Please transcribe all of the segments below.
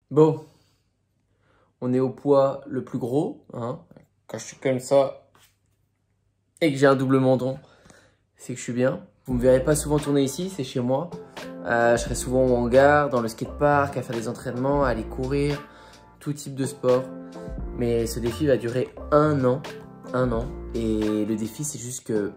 Bon, on est au poids le plus gros, hein. Quand je suis comme ça et que j'ai un double menton, c'est que je suis bien. Vous me verrez pas souvent tourner ici, c'est chez moi. Je serai souvent au hangar, dans le skatepark, à faire des entraînements, à aller courir, tout type de sport. Mais ce défi va durer un an. Et le défi, c'est juste que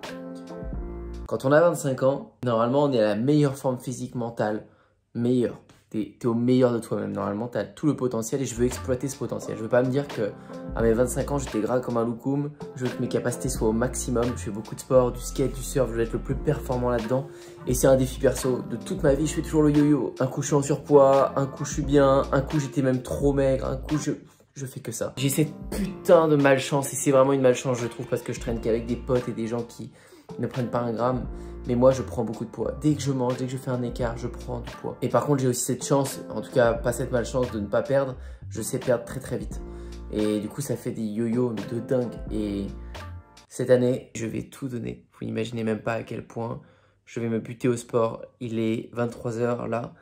quand on a 25 ans, normalement, on est à la meilleure forme physique, mentale, meilleure. T'es au meilleur de toi-même. Normalement, t'as tout le potentiel et je veux exploiter ce potentiel. Je veux pas me dire que à mes 25 ans, j'étais gras comme un loukoum. Je veux que mes capacités soient au maximum. Je fais beaucoup de sport, du skate, du surf. Je veux être le plus performant là-dedans. Et c'est un défi perso. De toute ma vie, je fais toujours le yo-yo. Un coup, je suis en surpoids. Un coup, je suis bien. Un coup, j'étais même trop maigre. Un coup, je fais que ça. J'ai cette putain de malchance et c'est vraiment une malchance, je trouve, parce que je traîne qu'avec des potes et des gens qui ne prennent pas un gramme. Mais moi, je prends beaucoup de poids. Dès que je mange, dès que je fais un écart, je prends du poids. Et par contre, j'ai aussi cette chance, en tout cas pas cette malchance de ne pas perdre. Je sais perdre très très vite. Et du coup, ça fait des yo-yo mais de dingue. Et cette année, je vais tout donner. Vous n'imaginez même pas à quel point je vais me buter au sport. Il est 23 h là.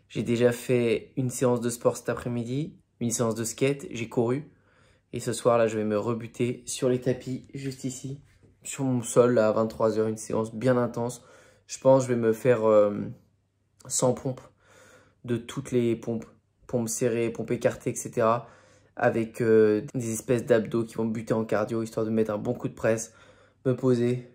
J'ai déjà fait une séance de sport cet après-midi, une séance de skate, j'ai couru. Et ce soir, là, je vais me rebuter sur les tapis, juste ici, sur mon sol, là, à 23 h, une séance bien intense. Je pense que je vais me faire 100 pompes de toutes les pompes. Pompes serrées, pompes écartées, etc. Avec des espèces d'abdos qui vont me buter en cardio, histoire de mettre un bon coup de presse, me poser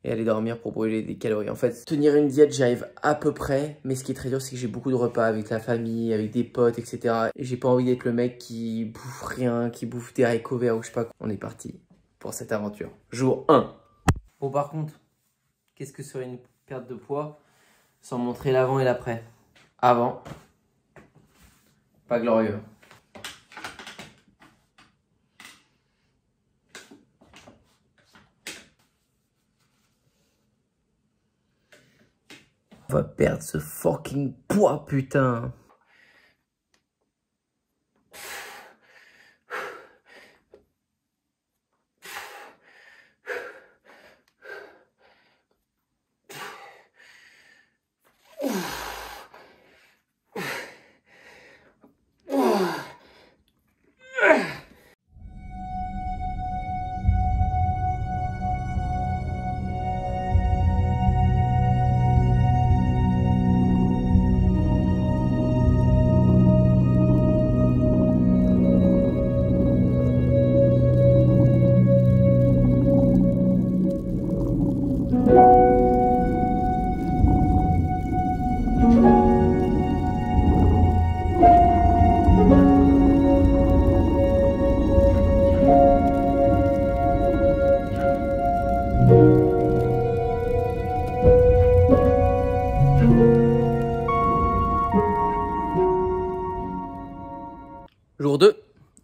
et aller dormir pour brûler des calories. En fait, tenir une diète, j'arrive à peu près, mais ce qui est très dur, c'est que j'ai beaucoup de repas avec la famille, avec des potes, etc. Et j'ai pas envie d'être le mec qui bouffe rien, qui bouffe des haricots verts ou je sais pas quoi. On est parti pour cette aventure. Jour 1. Bon, par contre, qu'est-ce que serait une perte de poids sans montrer l'avant et l'après? Avant, pas glorieux. On va perdre ce fucking poids, putain.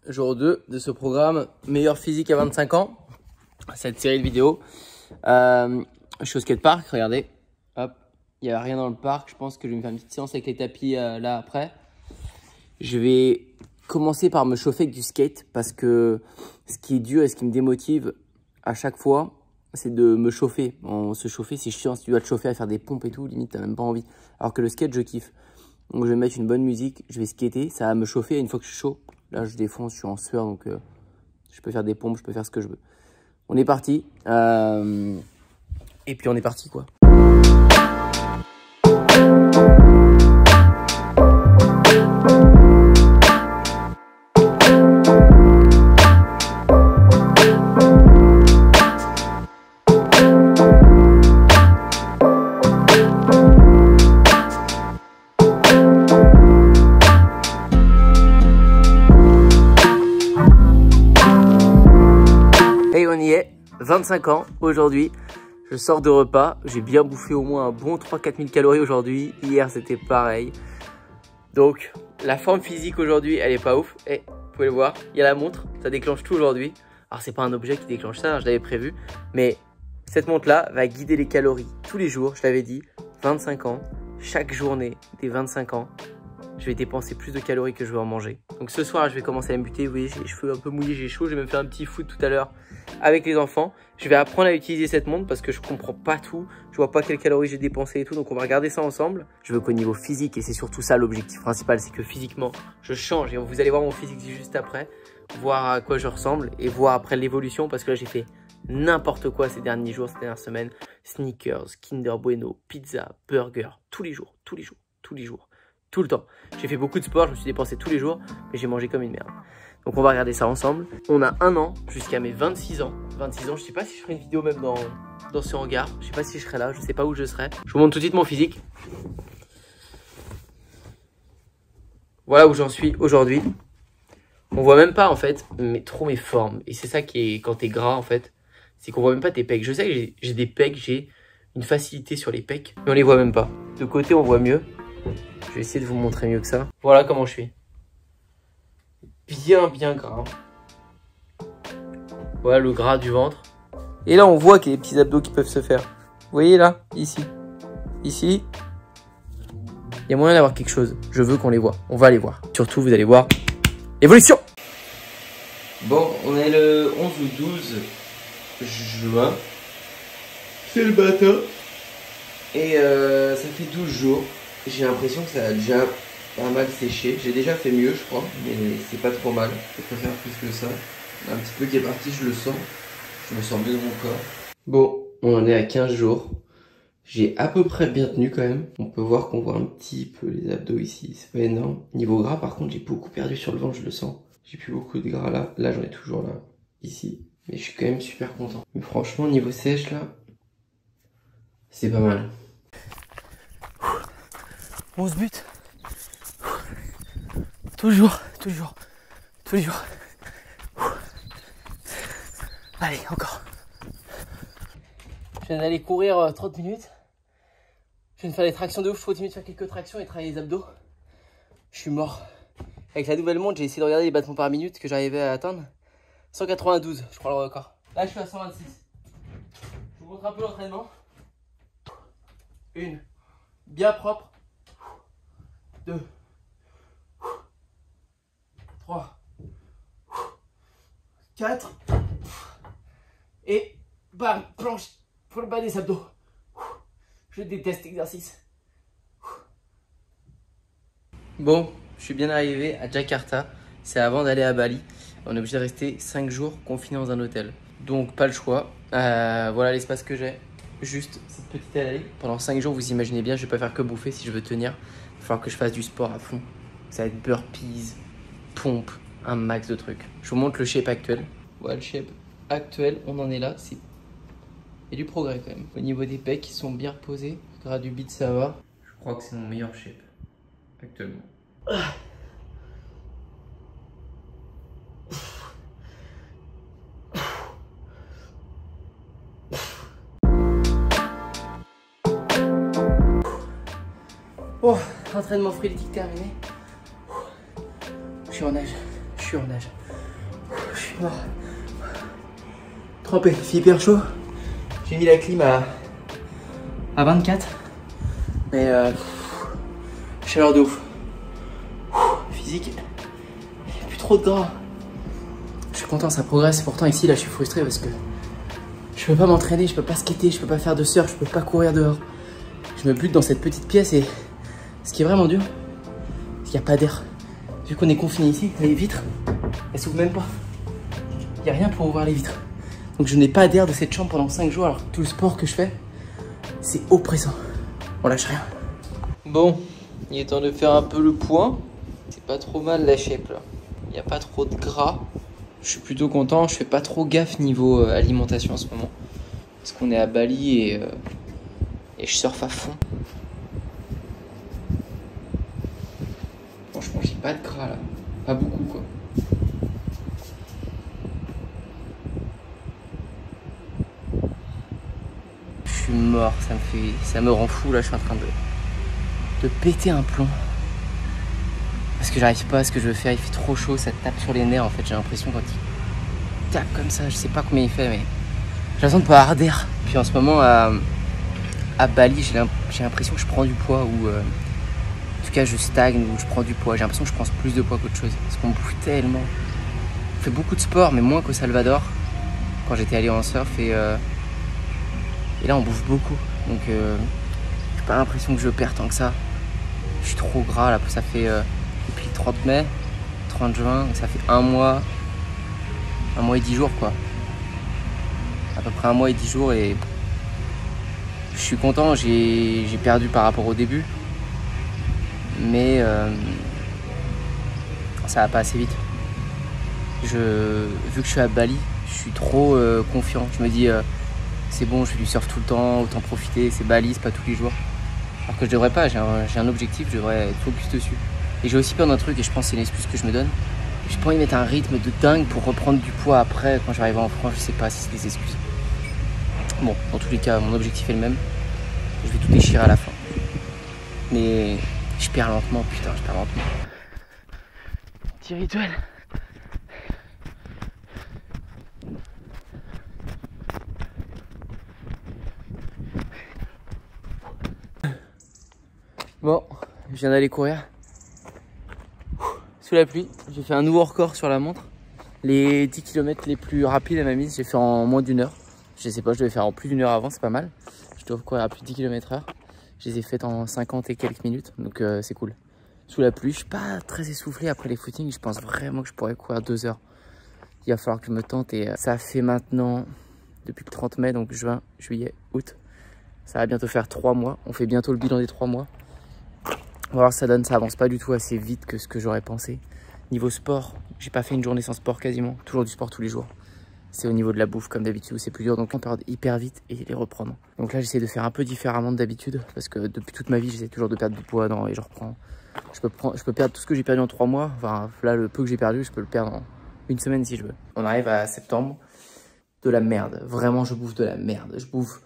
Jour 2 de ce programme Meilleur physique à 25 ans. Cette série de vidéos. Je suis au skatepark, regardez. Hop, il n'y a rien dans le parc. Je pense que je vais me faire une petite séance avec les tapis là après. Je vais commencer par me chauffer avec du skate parce que ce qui est dur et ce qui me démotive à chaque fois, c'est de me chauffer. Se chauffer, c'est chiant. Si tu dois te chauffer à faire des pompes et tout, limite, t'as même pas envie. Alors que le skate, je kiffe. Donc, je vais mettre une bonne musique, je vais skater, ça va me chauffer. Et une fois que je suis chaud, là, je défonce, je suis en sueur, donc je peux faire des pompes, je peux faire ce que je veux. On est parti. Et puis, on est parti, quoi. Et on y est, 25 ans aujourd'hui, je sors de repas, j'ai bien bouffé au moins un bon 3-4 000 calories aujourd'hui, hier c'était pareil. Donc la forme physique aujourd'hui elle est pas ouf, et vous pouvez le voir, il y a la montre, ça déclenche tout aujourd'hui. Alors c'est pas un objet qui déclenche ça, hein, je l'avais prévu, mais cette montre là va guider les calories tous les jours, je l'avais dit, 25 ans, chaque journée des 25 ans, je vais dépenser plus de calories que je vais en manger. Donc ce soir, je vais commencer à me buter. Vous voyez, j'ai les cheveux un peu mouillés, j'ai chaud. Je vais me faire un petit foot tout à l'heure avec les enfants. Je vais apprendre à utiliser cette montre parce que je comprends pas tout. Je vois pas quelles calories j'ai dépensé et tout. Donc on va regarder ça ensemble. Je veux qu'au niveau physique, et c'est surtout ça l'objectif principal, c'est que physiquement, je change. Et vous allez voir mon physique juste après, voir à quoi je ressemble et voir après l'évolution. Parce que là, j'ai fait n'importe quoi ces derniers jours, ces dernières semaines. Sneakers, Kinder Bueno, pizza, burger, tous les jours, tous les jours, tous les jours. Tout le temps. J'ai fait beaucoup de sport, je me suis dépensé tous les jours, mais j'ai mangé comme une merde. Donc on va regarder ça ensemble. On a un an jusqu'à mes 26 ans. 26 ans, je sais pas si je ferai une vidéo même dans ce hangar. Je sais pas si je serai là, je sais pas où je serai. Je vous montre tout de suite mon physique. Voilà où j'en suis aujourd'hui. On voit même pas en fait trop mes formes. Et c'est ça qui est quand t'es gras en fait. C'est qu'on voit même pas tes pecs. Je sais que j'ai des pecs, j'ai une facilité sur les pecs, mais on les voit même pas. De côté on voit mieux. Je vais essayer de vous montrer mieux que ça. Voilà comment je suis. Bien gras. Voilà le gras du ventre. Et là, on voit qu'il y a des petits abdos qui peuvent se faire. Vous voyez là, ici. Ici. Il y a moyen d'avoir quelque chose. Je veux qu'on les voit. On va les voir. Surtout, vous allez voir l'évolution. Bon, on est le 11 ou 12 juin. C'est le matin. Et ça fait 12 jours. J'ai l'impression que ça a déjà pas mal séché. J'ai déjà fait mieux, je crois, mais c'est pas trop mal. Je peux faire plus que ça. Un petit peu qui est parti, je le sens. Je me sens mieux dans mon corps. Bon, on en est à 15 jours. J'ai à peu près bien tenu quand même. On peut voir qu'on voit un petit peu les abdos ici. C'est pas énorme. Niveau gras, par contre, j'ai beaucoup perdu sur le ventre, je le sens. J'ai plus beaucoup de gras là. Là, j'en ai toujours là, ici. Mais je suis quand même super content. Mais franchement, niveau sèche là, c'est pas mal. 11 buts. Toujours. Allez, encore. Je viens d'aller courir 30 minutes. Je viens de faire des tractions de ouf. Je continue de faire quelques tractions et travailler les abdos. Je suis mort. Avec la nouvelle montre, j'ai essayé de regarder les battements par minute que j'arrivais à atteindre. 192, je crois le record. Là, je suis à 126. Je vous montre un peu l'entraînement. Une. Bien propre. 2, 3, 4 et bam, planche pour le bas des abdos. Je déteste l'exercice. Bon, je suis bien arrivé à Jakarta. C'est avant d'aller à Bali. On est obligé de rester 5 jours confinés dans un hôtel. Donc pas le choix. Voilà l'espace que j'ai. Juste cette petite allée. Pendant 5 jours, vous imaginez bien, je vais pas faire que bouffer si je veux tenir. Il va falloir que je fasse du sport à fond. Ça va être burpees, pompe, un max de trucs. Je vous montre le shape actuel. Voilà le shape actuel, on en est là. Il y a du progrès quand même. Au niveau des pecs, ils sont bien reposés. Le gras du bit, ça va. Je crois que c'est mon meilleur shape actuellement. Bon, entraînement frénétique terminé. Je suis en nage. Je suis mort. Trempé, c'est hyper chaud. J'ai mis la clim à 24. Mais chaleur de ouf. Physique. Il n'y a plus trop de gras. Je suis content, ça progresse. Pourtant ici, là, je suis frustré parce que je peux pas m'entraîner, je peux pas skater, je peux pas faire de surf, je peux pas courir dehors. Je me bute dans cette petite pièce et ce qui est vraiment dur, c'est qu'il n'y a pas d'air. Vu qu'on est confiné ici, les vitres, elles s'ouvrent même pas. Il n'y a rien pour ouvrir les vitres. Donc je n'ai pas d'air de cette chambre pendant 5 jours alors que tout le sport que je fais, c'est oppressant. On lâche rien. Bon, il est temps de faire un peu le point. C'est pas trop mal la shape là. Il n'y a pas trop de gras. Je suis plutôt content, je fais pas trop gaffe niveau alimentation en ce moment. Parce qu'on est à Bali et je surfe à fond. Franchement, j'ai pas de gras là. Pas beaucoup quoi. Je suis mort, ça me rend fou là, je suis en train de péter un plomb. Parce que j'arrive pas à ce que je veux faire, il fait trop chaud, ça tape sur les nerfs en fait, j'ai l'impression quand il tape comme ça, je sais pas combien il fait mais j'ai l'impression de pas avoir d'air. Puis en ce moment à Bali, j'ai l'impression que je prends du poids ou En tout cas, je stagne ou je prends du poids. J'ai l'impression que je prends plus de poids qu'autre chose. Parce qu'on bouffe tellement. On fait beaucoup de sport, mais moins qu'au Salvador. Quand j'étais allé en surf et là, on bouffe beaucoup. Donc, j'ai pas l'impression que je perds tant que ça. Je suis trop gras là. Ça fait depuis le 30 mai, 30 juin, donc ça fait un mois et 10 jours quoi. À peu près 1 mois et 10 jours et je suis content. J'ai perdu par rapport au début. Mais ça va pas assez vite. Vu que je suis à Bali, je suis trop confiant. Je me dis c'est bon, je fais du surf tout le temps, autant profiter. C'est Bali, c'est pas tous les jours. Alors que je devrais pas, j'ai un objectif, je devrais être focus dessus. Et j'ai aussi peur d'un truc et je pense que c'est une excuse que je me donne. J'ai pas envie de mettre un rythme de dingue pour reprendre du poids après quand j'arrive en France. Je sais pas si c'est des excuses. Bon, dans tous les cas, mon objectif est le même. Je vais tout déchirer à la fin. Mais je perds lentement, putain, je perds lentement. Petit rituel. Bon, je viens d'aller courir. Sous la pluie, j'ai fait un nouveau record sur la montre. Les 10 km les plus rapides à ma mise, j'ai fait en moins d'1 heure. Je sais pas, je devais faire en plus d'1 heure avant, c'est pas mal. Je dois courir à plus de 10 km/h. Je les ai faites en 50 et quelques minutes, donc c'est cool. Sous la pluie, je suis pas très essoufflé après les footings. Je pense vraiment que je pourrais courir 2 heures. Il va falloir que je me tente et ça fait maintenant depuis le 30 mai, donc juin, juillet, août. Ça va bientôt faire 3 mois. On fait bientôt le bilan des 3 mois. On va voir ce que ça donne. Ça avance pas du tout assez vite que ce que j'aurais pensé. Niveau sport, j'ai pas fait une journée sans sport quasiment. Toujours du sport tous les jours. C'est au niveau de la bouffe comme d'habitude où c'est plus dur. Donc on perd hyper vite et les reprendre. Donc là j'essaie de faire un peu différemment d'habitude. Parce que depuis toute ma vie j'essaie toujours de perdre du poids et je reprends. Je peux perdre tout ce que j'ai perdu en 3 mois. Enfin là le peu que j'ai perdu je peux le perdre en 1 semaine si je veux. On arrive à septembre. De la merde. Vraiment je bouffe de la merde. Je bouffe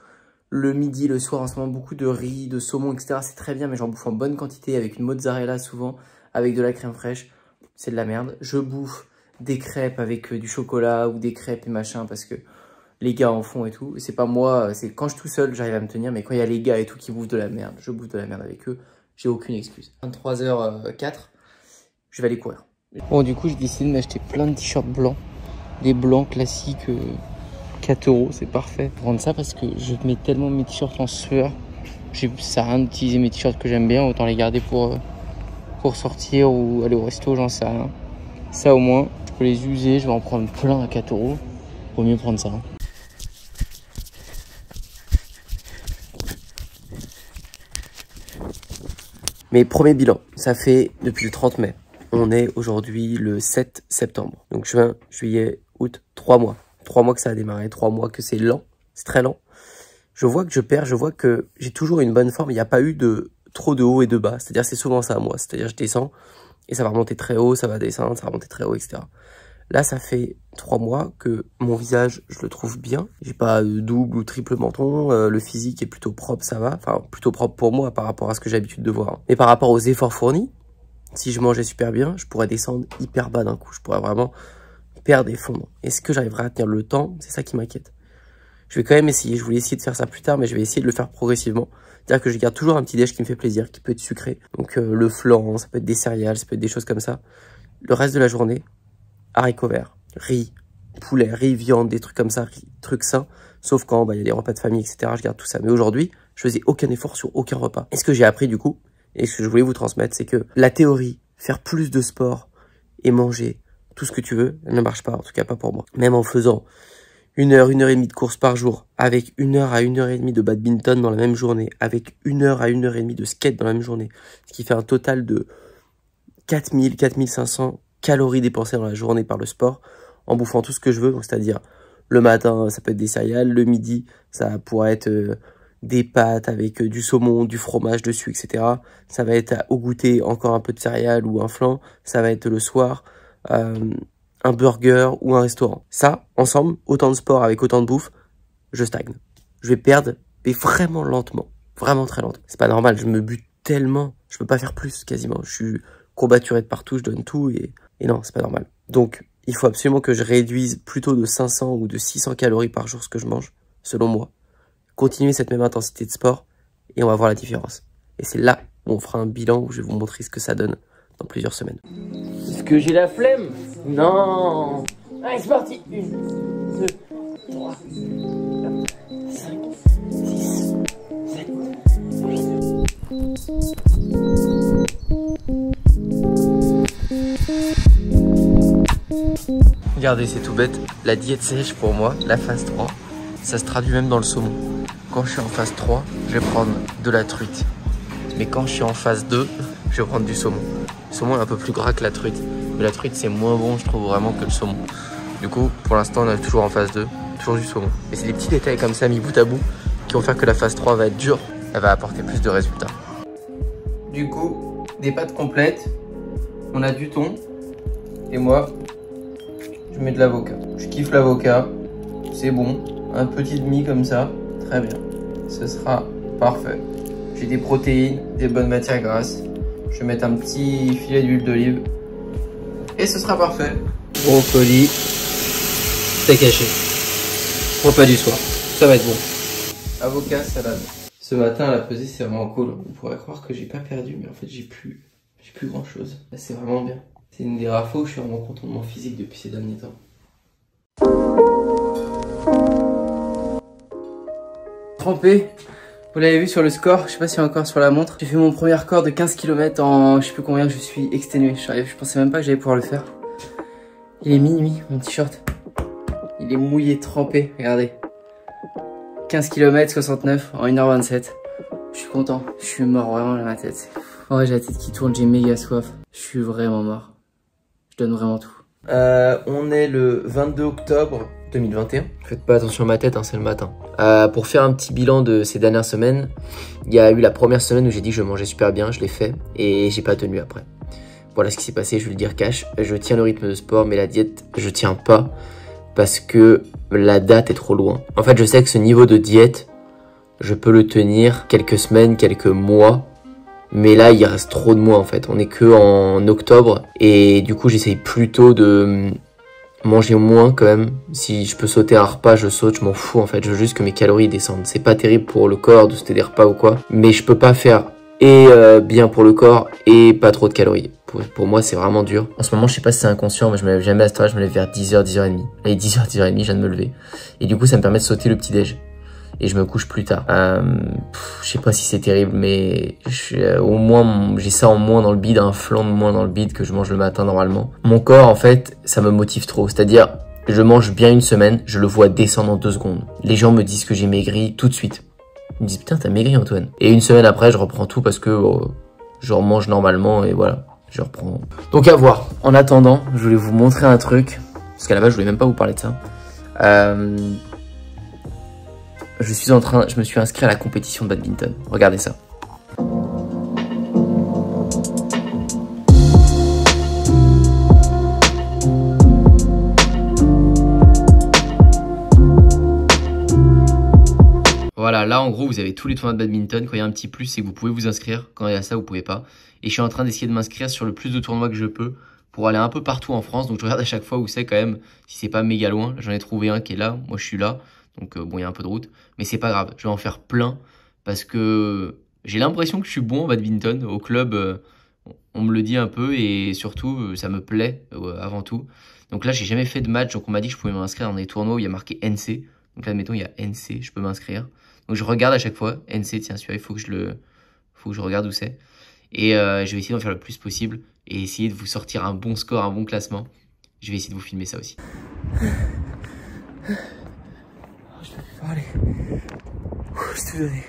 le midi, le soir en ce moment beaucoup de riz, de saumon, etc. C'est très bien mais j'en bouffe en bonne quantité avec une mozzarella souvent. Avec de la crème fraîche. C'est de la merde. Je bouffe des crêpes avec du chocolat ou des crêpes et machin parce que les gars en font et tout. C'est pas moi, c'est quand je suis tout seul, j'arrive à me tenir. Mais quand il y a les gars et tout qui bouffent de la merde, je bouffe de la merde avec eux. J'ai aucune excuse. 23h04, je vais aller courir. Bon, du coup, j'ai décidé de m'acheter plein de t-shirts blancs. Des blancs classiques, 4 €, c'est parfait. Je vais prendre ça parce que je mets ça mes t-shirts en sueur. Ça sert à rien d'utiliser mes t-shirts que j'aime bien, autant les garder pour sortir ou aller au resto, j'en sais rien. Ça au moins, je peux les user, je vais en prendre plein à 4 €. Vaut mieux prendre ça. Mes premiers bilans, ça fait depuis le 30 mai. On est aujourd'hui le 7 septembre. Donc juin, juillet, août, 3 mois. 3 mois que ça a démarré, 3 mois que c'est lent, c'est très lent. Je vois que je perds, je vois que j'ai toujours une bonne forme. Il n'y a pas eu trop de haut et de bas. C'est-à-dire c'est souvent ça moi. C'est-à-dire je descends et ça va remonter très haut, ça va descendre, ça va remonter très haut, etc. Là, ça fait 3 mois que mon visage, je le trouve bien. J'ai pas double ou triple menton. Le physique est plutôt propre, ça va. Enfin, plutôt propre pour moi par rapport à ce que j'ai l'habitude de voir. Mais par rapport aux efforts fournis, si je mangeais super bien, je pourrais descendre hyper bas d'un coup. Je pourrais vraiment perdre et fondre. Est-ce que j'arriverai à tenir le temps? C'est ça qui m'inquiète. Je vais quand même essayer. Je voulais essayer de faire ça plus tard, mais je vais essayer de le faire progressivement. C'est-à-dire que je garde toujours un petit déj qui me fait plaisir, qui peut être sucré. Donc le flan, ça peut être des céréales, ça peut être des choses comme ça. Le reste de la journée, haricots verts, riz, poulet, riz, viande, des trucs comme ça, trucs sains. Sauf quand il y a des repas de famille, etc. Je garde tout ça. Mais aujourd'hui, je faisais aucun effort sur aucun repas. Et ce que j'ai appris du coup, et ce que je voulais vous transmettre, c'est que la théorie, faire plus de sport et manger tout ce que tu veux, elle ne marche pas, en tout cas pas pour moi. Même en faisant 1 heure, 1 heure et demie de course par jour, avec 1 heure à 1 heure et demie de badminton dans la même journée, avec 1 heure à 1 heure et demie de skate dans la même journée, ce qui fait un total de 4000, 4500 calories dépensées dans la journée par le sport, en bouffant tout ce que je veux, c'est-à-dire le matin, ça peut être des céréales, le midi, ça pourrait être des pâtes avec du saumon, du fromage dessus, etc. Ça va être au goûter encore un peu de céréales ou un flan, ça va être le soir, un burger ou un restaurant. Ça, ensemble, autant de sport avec autant de bouffe, je stagne. Je vais perdre, mais vraiment lentement. Vraiment très lentement. C'est pas normal, je me bute tellement. Je peux pas faire plus, quasiment. Je suis courbaturé de partout, je donne tout et non, c'est pas normal. Donc, il faut absolument que je réduise plutôt de 500 ou de 600 calories par jour ce que je mange, selon moi. Continuer cette même intensité de sport et on va voir la différence. Et c'est là où on fera un bilan où je vais vous montrer ce que ça donne dans plusieurs semaines. Est-ce que j'ai la flemme? Non. Allez, c'est parti. 1, 2, 3, 4, 5, 6, 7, 8. Regardez, c'est tout bête. La diète sèche pour moi, la phase 3, ça se traduit même dans le saumon. Quand je suis en phase 3, je vais prendre de la truite. Mais quand je suis en phase 2, je vais prendre du saumon. Le saumon est un peu plus gras que la truite. Mais la truite, c'est moins bon, je trouve, vraiment, que le saumon. Du coup, pour l'instant, on est toujours en phase 2, toujours du saumon. Et c'est des petits détails comme ça, mis bout à bout, qui vont faire que la phase 3 va être dure. Elle va apporter plus de résultats. Du coup, des pâtes complètes. On a du thon. Et moi, je mets de l'avocat. Je kiffe l'avocat. C'est bon. Un petit demi comme ça. Très bien. Ce sera parfait. J'ai des protéines, des bonnes matières grasses. Je vais mettre un petit filet d'huile d'olive. Et ce sera parfait. Brocoli. C'est caché. Repas du soir. Ça va être bon. Avocat, salade. Ce matin, la pesée, c'est vraiment cool. On pourrait croire que j'ai pas perdu, mais en fait, j'ai plus grand chose. Là, c'est vraiment bien. C'est une des rares fois où je suis vraiment content de mon physique depuis ces derniers temps. Trempé. Vous l'avez vu sur le score, je sais pas si encore sur la montre. J'ai fait mon premier record de 15 km en je sais plus combien, je suis exténué. Je pensais même pas que j'allais pouvoir le faire. Il est minuit, mon t-shirt. Il est mouillé, trempé, regardez. 15 km 69 en 1h27. Je suis content, je suis mort vraiment dans ma tête. Oh ouais, j'ai la tête qui tourne, j'ai méga soif. Je suis vraiment mort. Je donne vraiment tout. On est le 22 octobre 2021. Faites pas attention à ma tête, hein, c'est le matin. Pour faire un petit bilan de ces dernières semaines, il y a eu la première semaine où j'ai dit que je mangeais super bien, je l'ai fait et j'ai pas tenu après. Voilà ce qui s'est passé, je vais le dire cash. Je tiens le rythme de sport, mais la diète, je tiens pas parce que la date est trop loin. En fait, je sais que ce niveau de diète, je peux le tenir quelques semaines, quelques mois. Mais là, il reste trop de mois en fait. On est que en octobre et du coup, j'essaye plutôt de manger moins quand même. Si je peux sauter un repas, je saute, je m'en fous en fait. Je veux juste que mes calories descendent. C'est pas terrible pour le corps de sauter des repas ou quoi. Mais je peux pas faire et bien pour le corps et pas trop de calories. Pour moi, c'est vraiment dur. En ce moment, je sais pas si c'est inconscient, mais je me lève jamais à cette heure, je me lève vers 10h, 10h30. Allez, 10h, 10h30, je viens de me lever. Et du coup, ça me permet de sauter le petit-déj. Et je me couche plus tard. Je sais pas si c'est terrible, mais au moins j'ai ça en moins dans le bide, un flanc de moins dans le bide que je mange le matin normalement. Mon corps en fait, ça me motive trop. C'est-à-dire, je mange bien une semaine, je le vois descendre en 2 secondes. Les gens me disent que j'ai maigri tout de suite. Ils me disent putain t'as maigri Antoine. Et une semaine après, je reprends tout parce que je remange normalement et voilà, je reprends. Donc à voir. En attendant, je voulais vous montrer un truc parce qu'à la base je voulais même pas vous parler de ça. Je me suis inscrit à la compétition de badminton. Regardez ça. Voilà, là en gros vous avez tous les tournois de badminton. Quand il y a un petit plus, c'est que vous pouvez vous inscrire. Quand il y a ça, vous pouvez pas. Et je suis en train d'essayer de m'inscrire sur le plus de tournois que je peux pour aller un peu partout en France. Donc je regarde à chaque fois où c'est quand même, si c'est pas méga loin. J'en ai trouvé un qui est là, moi je suis là. Donc bon, il y a un peu de route, mais c'est pas grave, je vais en faire plein parce que j'ai l'impression que je suis bon au badminton. Au club, on me le dit un peu et surtout, ça me plaît avant tout. Donc là, j'ai jamais fait de match, donc on m'a dit que je pouvais m'inscrire dans des tournois où il y a marqué NC. Donc là, admettons, il y a NC, je peux m'inscrire. Donc je regarde à chaque fois, NC, tiens, celui-là, il faut que je regarde où c'est. Et je vais essayer d'en faire le plus possible et essayer de vous sortir un bon score, un bon classement. Je vais essayer de vous filmer ça aussi. Je peux plus parler. J'ai tout donné.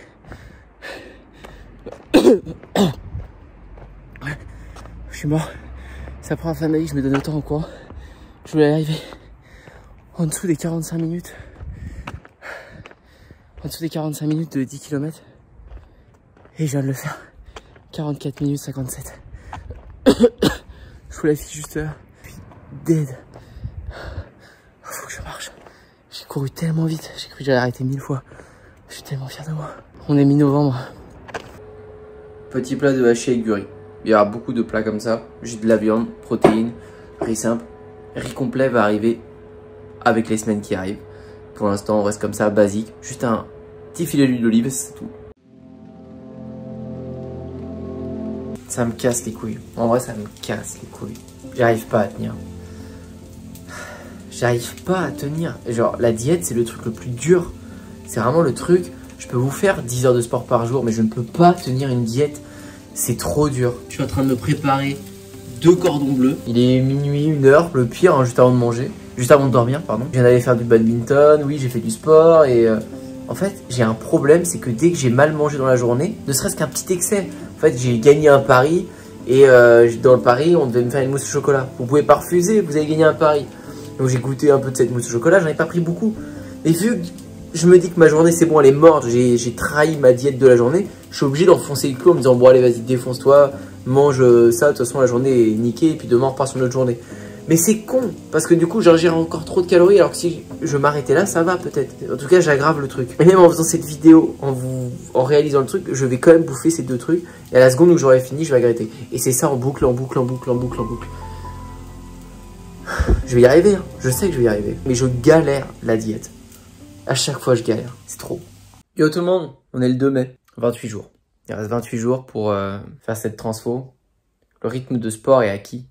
Je suis mort. Ça prend la fin de ma vie, je me donne autant en courant. Je voulais arriver en dessous des 45 minutes. En dessous des 45 minutes de 10 km. Et je viens de le faire. 44 minutes 57. Je vous la fiche juste là. Je suis dead. Faut que je marche. J'ai couru tellement vite, j'ai cru que j'allais arrêter 1000 fois. Je suis tellement fier de moi. On est mi-novembre. Petit plat de hachis avec du riz. Il y aura beaucoup de plats comme ça. J'ai de la viande, protéines, riz simple. Riz complet va arriver avec les semaines qui arrivent. Pour l'instant, on reste comme ça, basique. Juste un petit filet d'huile d'olive, c'est tout. Ça me casse les couilles. En vrai, ça me casse les couilles. J'arrive pas à tenir. J'arrive pas à tenir. Genre, la diète, c'est le truc le plus dur. C'est vraiment le truc. Je peux vous faire 10 heures de sport par jour, mais je ne peux pas tenir une diète. C'est trop dur. Je suis en train de me préparer 2 cordons bleus. Il est minuit, 1h, le pire, hein, juste avant de manger. Juste avant de dormir, pardon. Je viens d'aller faire du badminton, oui, j'ai fait du sport et... en fait, j'ai un problème, c'est que dès que j'ai mal mangé dans la journée, ne serait-ce qu'un petit excès. En fait, j'ai gagné un pari et dans le pari, on devait me faire une mousse au chocolat. Vous pouvez pas refuser, vous avez gagné un pari. Donc j'ai goûté un peu de cette mousse au chocolat, j'en ai pas pris beaucoup. Et vu que je me dis que ma journée c'est bon, elle est morte, j'ai trahi ma diète de la journée, je suis obligé d'enfoncer le clou en me disant bon allez vas-y défonce-toi, mange ça, de toute façon la journée est niquée et puis demain on repart sur une autre journée. Mais c'est con, parce que du coup j'ingère encore trop de calories alors que si je m'arrêtais là ça va peut-être. En tout cas j'aggrave le truc. Et même en faisant cette vidéo, en réalisant le truc, je vais quand même bouffer ces 2 trucs et à la seconde où j'aurai fini je vais regretter. Et c'est ça en boucle, en boucle, en boucle, en boucle, en boucle. Je vais y arriver, hein. Je sais que je vais y arriver. Mais je galère la diète. À chaque fois, je galère. C'est trop. Yo tout le monde, on est le 2 mai. 28 jours. Il reste 28 jours pour faire cette transfo. Le rythme de sport est acquis.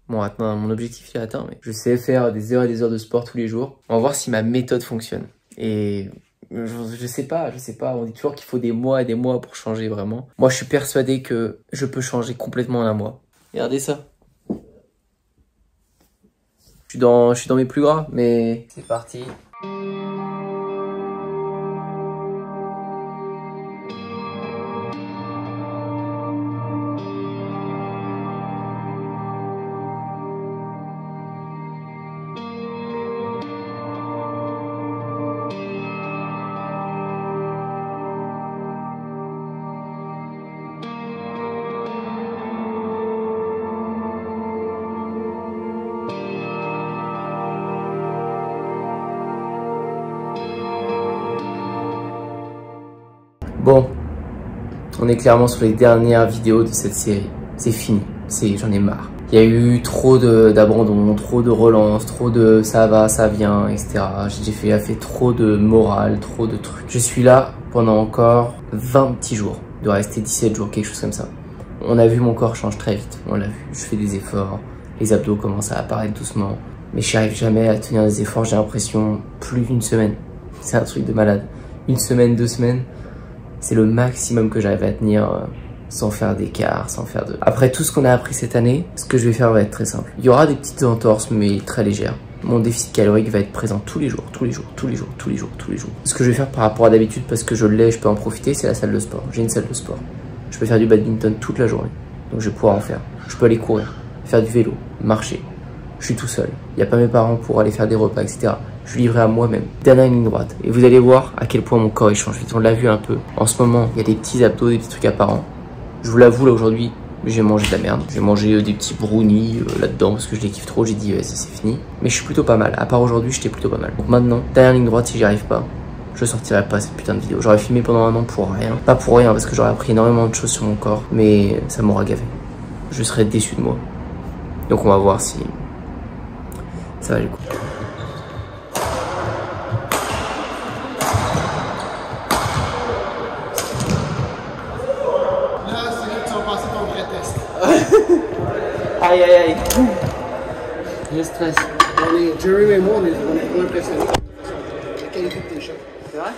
Bon, maintenant, mon objectif il est atteint, mais je sais faire des heures et des heures de sport tous les jours. On va voir si ma méthode fonctionne. Et je sais pas. On dit toujours qu'il faut des mois et des mois pour changer vraiment. Moi, je suis persuadé que je peux changer complètement en un mois. Regardez ça. Je suis dans mes plus gras, mais c'est parti. Bon, on est clairement sur les dernières vidéos de cette série. C'est fini, j'en ai marre. Il y a eu trop d'abandon, trop de relance, trop de ça va, ça vient, etc. J'ai fait trop de morale, trop de trucs. Je suis là pendant encore 20 petits jours. Il doit rester 17 jours, quelque chose comme ça. On a vu mon corps change très vite, on l'a vu. Je fais des efforts, les abdos commencent à apparaître doucement. Mais je n'arrive jamais à tenir des efforts, j'ai l'impression, plus d'une semaine. C'est un truc de malade. 1 semaine, 2 semaines. C'est le maximum que j'arrive à tenir sans faire d'écart, sans faire de... Après tout ce qu'on a appris cette année, ce que je vais faire va être très simple. Il y aura des petites entorses, mais très légères. Mon déficit calorique va être présent tous les jours. Ce que je vais faire par rapport à d'habitude, parce que je l'ai, je peux en profiter, c'est la salle de sport. J'ai une salle de sport. Je peux faire du badminton toute la journée. Donc je vais pouvoir en faire. Je peux aller courir, faire du vélo, marcher. Je suis tout seul. Il n'y a pas mes parents pour aller faire des repas, etc. Je suis livré à moi-même. Dernière ligne droite. Et vous allez voir à quel point mon corps il change. On l'a vu un peu. En ce moment, il y a des petits abdos, des petits trucs apparents. Je vous l'avoue, là aujourd'hui, j'ai mangé de la merde. J'ai mangé des petits brownies là-dedans parce que je les kiffe trop. J'ai dit, vas-y, c'est fini. Mais je suis plutôt pas mal. À part aujourd'hui, j'étais plutôt pas mal. Donc maintenant, dernière ligne droite, si j'y arrive pas, je sortirai pas cette putain de vidéo. J'aurais filmé pendant un an pour rien. Pas pour rien parce que j'aurais appris énormément de choses sur mon corps. Mais ça m'aura gavé. Je serais déçu de moi. Donc on va voir si ça va aller. Aïe aïe aïe. Je stresse. Jerry et moi, on est impressionnés. La qualité de tes shots. C'est vrai?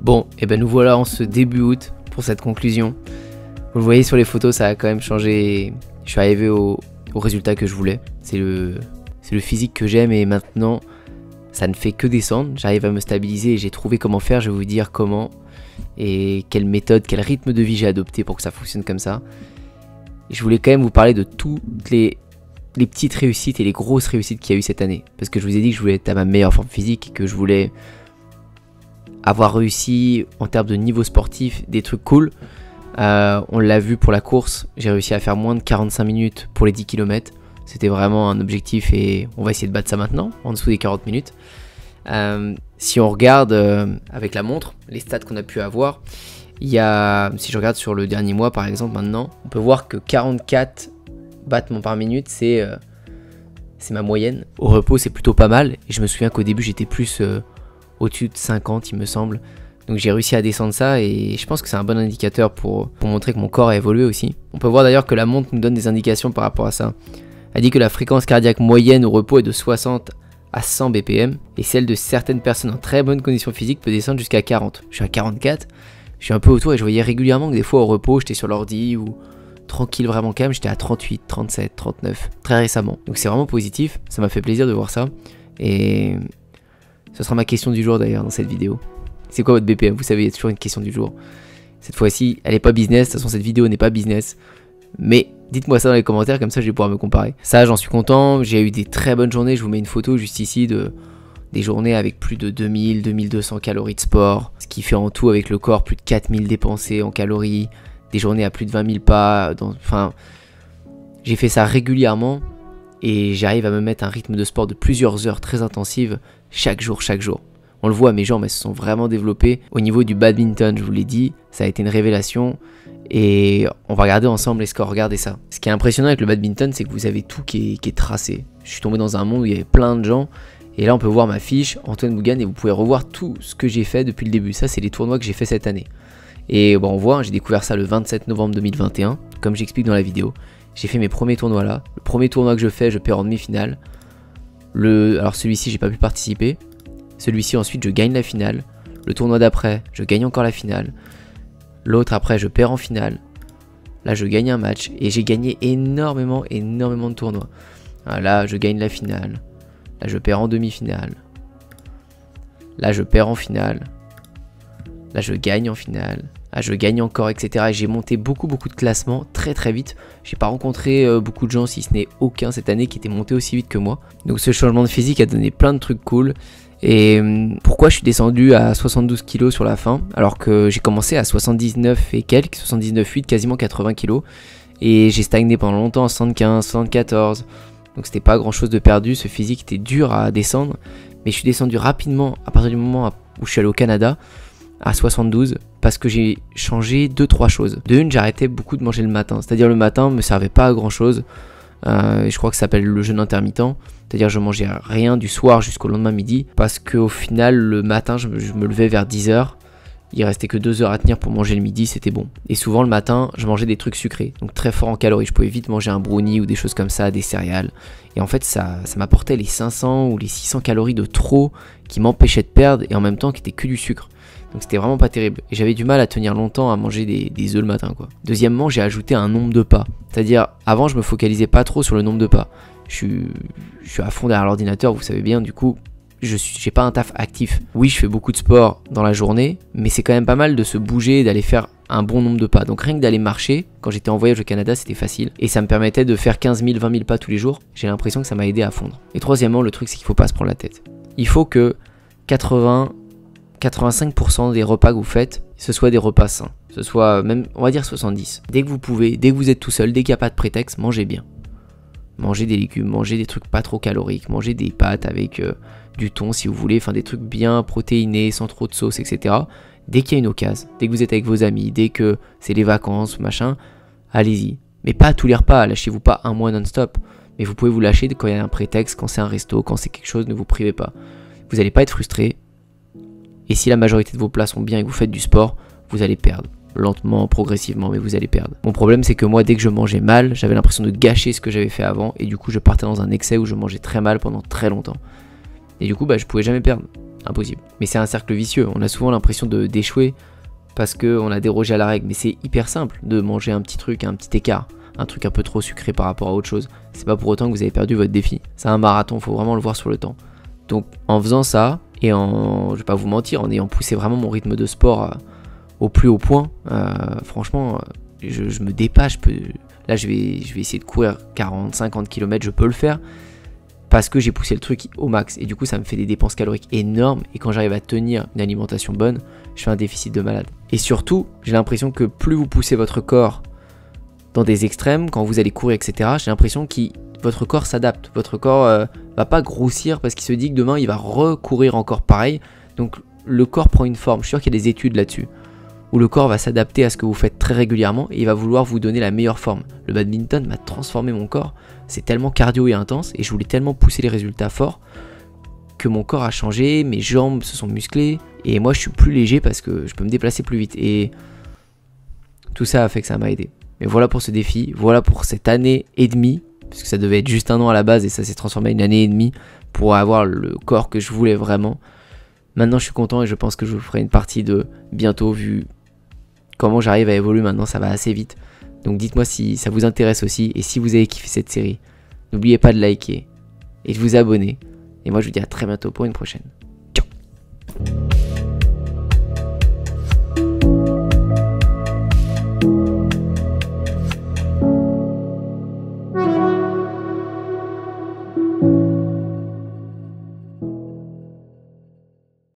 Bon, et ben nous voilà en ce début août pour cette conclusion. Vous le voyez sur les photos, ça a quand même changé. Je suis arrivé au résultat que je voulais. C'est le physique que j'aime et maintenant, ça ne fait que descendre. J'arrive à me stabiliser et j'ai trouvé comment faire. Je vais vous dire comment et quelle méthode, quel rythme de vie j'ai adopté pour que ça fonctionne comme ça. Et je voulais quand même vous parler de toutes les petites réussites et les grosses réussites qu'il y a eu cette année. Parce que je vous ai dit que je voulais être à ma meilleure forme physique, que je voulais avoir réussi en termes de niveau sportif des trucs cool. On l'a vu pour la course, j'ai réussi à faire moins de 45 minutes pour les 10 km. C'était vraiment un objectif et on va essayer de battre ça maintenant, en dessous des 40 minutes. Si on regarde avec la montre, les stats qu'on a pu avoir, si je regarde sur le dernier mois par exemple maintenant, on peut voir que 44 battements par minute, c'est ma moyenne. Au repos, c'est plutôt pas mal. Et je me souviens qu'au début, j'étais plus au-dessus de 50, il me semble. Donc j'ai réussi à descendre ça et je pense que c'est un bon indicateur pour montrer que mon corps a évolué aussi. On peut voir d'ailleurs que la montre nous donne des indications par rapport à ça. Elle dit que la fréquence cardiaque moyenne au repos est de 60 à 100 BPM et celle de certaines personnes en très bonne condition physique peut descendre jusqu'à 40. Je suis à 44, je suis un peu autour et je voyais régulièrement que des fois au repos, j'étais sur l'ordi ou tranquille, vraiment calme, j'étais à 38, 37, 39 très récemment. Donc c'est vraiment positif, ça m'a fait plaisir de voir ça et ce sera ma question du jour d'ailleurs dans cette vidéo. C'est quoi votre BPM? Vous savez, il y a toujours une question du jour. Cette fois-ci, elle n'est pas business, de toute façon cette vidéo n'est pas business. Mais dites-moi ça dans les commentaires, comme ça je vais pouvoir me comparer. Ça, j'en suis content, j'ai eu des très bonnes journées. Je vous mets une photo juste ici des journées avec plus de 2000, 2200 calories de sport. Ce qui fait en tout avec le corps plus de 4000 dépensés en calories. Des journées à plus de 20 000 pas. Enfin, j'ai fait ça régulièrement. Et j'arrive à me mettre un rythme de sport de plusieurs heures très intensives chaque jour. On le voit, mes jambes, elles se sont vraiment développées. Au niveau du badminton, je vous l'ai dit, ça a été une révélation. Et on va regarder ensemble les scores, regardez ça. Ce qui est impressionnant avec le badminton, c'est que vous avez tout qui est tracé. Je suis tombé dans un monde où il y avait plein de gens. Et là, on peut voir ma fiche, Antoine Bougan, et vous pouvez revoir tout ce que j'ai fait depuis le début. Ça, c'est les tournois que j'ai fait cette année. Et bon, on voit, j'ai découvert ça le 27 novembre 2021, comme j'explique dans la vidéo. J'ai fait mes premiers tournois là. Le premier tournoi que je fais, je perds en demi-finale. Alors celui-ci, j'ai pas pu participer. Celui-ci, ensuite, je gagne la finale. Le tournoi d'après, je gagne encore la finale. L'autre, après, je perds en finale. Là, je gagne un match. Et j'ai gagné énormément de tournois. Là, je gagne la finale. Là, je perds en demi-finale. Là, je perds en finale. Là, je gagne en finale. Là, je gagne encore, etc. Et j'ai monté beaucoup de classements très vite. J'ai pas rencontré beaucoup de gens, si ce n'est aucun cette année, qui étaient montés aussi vite que moi. Donc, ce changement de physique a donné plein de trucs cool. Et pourquoi je suis descendu à 72 kg sur la fin alors que j'ai commencé à 79 et quelques, 79,8, quasiment 80 kg. Et j'ai stagné pendant longtemps à 75, 74. Donc c'était pas grand chose de perdu, ce physique était dur à descendre. Mais je suis descendu rapidement à partir du moment où je suis allé au Canada à 72 parce que j'ai changé 2-3 choses. De une, j'arrêtais beaucoup de manger le matin, c'est-à-dire le matin me servait pas à grand chose. Je crois que ça s'appelle le jeûne intermittent, c'est-à-dire je mangeais rien du soir jusqu'au lendemain midi parce qu'au final le matin je me levais vers 10h, il restait que 2 heures à tenir pour manger le midi, c'était bon. Et souvent le matin je mangeais des trucs sucrés, donc très forts en calories, je pouvais vite manger un brownie ou des choses comme ça, des céréales. Et en fait ça m'apportait les 500 ou les 600 calories de trop qui m'empêchaient de perdre et en même temps qui étaient que du sucre. Donc c'était vraiment pas terrible. Et j'avais du mal à tenir longtemps à manger des œufs le matin, quoi. Deuxièmement, j'ai ajouté un nombre de pas. C'est-à-dire, avant, je me focalisais pas trop sur le nombre de pas. Je suis à fond derrière l'ordinateur, vous savez bien, du coup, j'ai pas un taf actif. Oui, je fais beaucoup de sport dans la journée, mais c'est quand même pas mal de se bouger et d'aller faire un bon nombre de pas. Donc rien que d'aller marcher, quand j'étais en voyage au Canada, c'était facile. Et ça me permettait de faire 15 000, 20 000 pas tous les jours. J'ai l'impression que ça m'a aidé à fondre. Et troisièmement, le truc, c'est qu'il faut pas se prendre la tête. Il faut que 85% des repas que vous faites, ce soit des repas sains. Ce soit même, on va dire 70. Dès que vous pouvez, dès que vous êtes tout seul, dès qu'il n'y a pas de prétexte, mangez bien. Mangez des légumes, mangez des trucs pas trop caloriques, mangez des pâtes avec du thon si vous voulez, enfin des trucs bien protéinés, sans trop de sauce, etc. Dès qu'il y a une occasion, dès que vous êtes avec vos amis, dès que c'est les vacances, machin, allez-y. Mais pas tous les repas, lâchez-vous pas un mois non-stop. Mais vous pouvez vous lâcher quand il y a un prétexte, quand c'est un resto, quand c'est quelque chose, ne vous privez pas. Vous n'allez pas être frustré. Et si la majorité de vos plats sont bien et que vous faites du sport, vous allez perdre. Lentement, progressivement, mais vous allez perdre. Mon problème, c'est que moi, dès que je mangeais mal, j'avais l'impression de gâcher ce que j'avais fait avant. Et du coup, je partais dans un excès où je mangeais très mal pendant très longtemps. Et du coup, je pouvais jamais perdre. Impossible. Mais c'est un cercle vicieux. On a souvent l'impression d'échouer parce qu'on a dérogé à la règle. Mais c'est hyper simple de manger un petit truc, un petit écart. Un truc un peu trop sucré par rapport à autre chose. C'est pas pour autant que vous avez perdu votre défi. C'est un marathon, faut vraiment le voir sur le temps. Donc, en faisant ça, et je vais pas vous mentir, en ayant poussé vraiment mon rythme de sport au plus haut point, franchement, je me dépasse, Là, je vais essayer de courir 40, 50 km, je peux le faire. Parce que j'ai poussé le truc au max. Et du coup, ça me fait des dépenses caloriques énormes. Et quand j'arrive à tenir une alimentation bonne, je fais un déficit de malade. Et surtout, j'ai l'impression que plus vous poussez votre corps dans des extrêmes, quand vous allez courir, etc., j'ai l'impression que votre corps s'adapte. Votre corps va pas grossir parce qu'il se dit que demain, il va recourir encore pareil. Donc, le corps prend une forme. Je suis sûr qu'il y a des études là-dessus. Où le corps va s'adapter à ce que vous faites très régulièrement et il va vouloir vous donner la meilleure forme. Le badminton m'a transformé mon corps. C'est tellement cardio et intense et je voulais tellement pousser les résultats forts que mon corps a changé, mes jambes se sont musclées et moi je suis plus léger parce que je peux me déplacer plus vite. Et tout ça a fait que ça m'a aidé. Mais voilà pour ce défi, voilà pour cette année et demie, parce que ça devait être juste un an à la base et ça s'est transformé en une année et demie pour avoir le corps que je voulais vraiment. Maintenant je suis content et je pense que je vous ferai une partie de bientôt vu comment j'arrive à évoluer maintenant, ça va assez vite. Donc dites-moi si ça vous intéresse aussi et si vous avez kiffé cette série. N'oubliez pas de liker et de vous abonner. Et moi je vous dis à très bientôt pour une prochaine.